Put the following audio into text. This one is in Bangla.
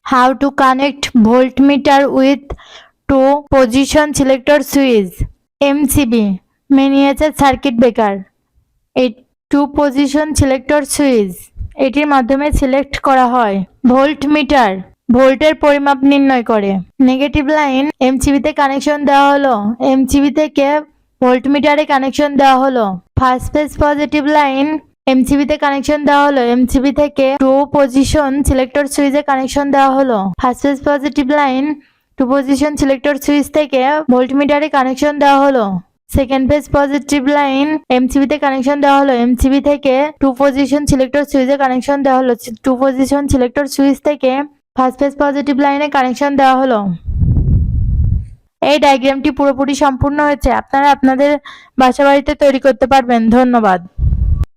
How to connect voltmeter with to position selector switch. MCB miniature circuit breaker. এই টু পজিশন সিলেক্টর সুইচ এটির মাধ্যমে সিলেক্ট করা হয়। ভোল্টমিটার ভোল্টের পরিমাপ নির্ণয় করে। নেগেটিভ লাইন এমসিবিতে কানেকশন দেওয়া হলো, এমসিবি থেকে ভোল্টমিটারে কানেকশন দেওয়া হলো। ফার্স্ট ফেজ পজিটিভ লাইন এমসিবিতে কানেকশন দেওয়া হলো, এমসিবি থেকে টু পজিশন সিলেক্টর সুইচে কানেকশন দেওয়া হলো। First phase positive line two position selector switch থেকে ভোল্টমিটারে কানেকশন দেওয়া হলো। সেকেন্ড ফেজ পজিটিভ লাইন এমসিবিতে কানেকশন দেওয়া হলো, এমসিবি থেকে টু পজিশন সিলেক্টর সুইচে কানেকশন দেওয়া হলো। টু পজিশন সিলেক্টর সুইচ থেকে ফার্স্ট ফেজ পজিটিভ লাইনে কানেকশন দেওয়া হলো। এই ডায়াগ্রামটি পুরোপুরি সম্পূর্ণ হয়েছে। আপনারা আপনাদের বাসা বাড়িতে তৈরি করতে পারবেন। ধন্যবাদ।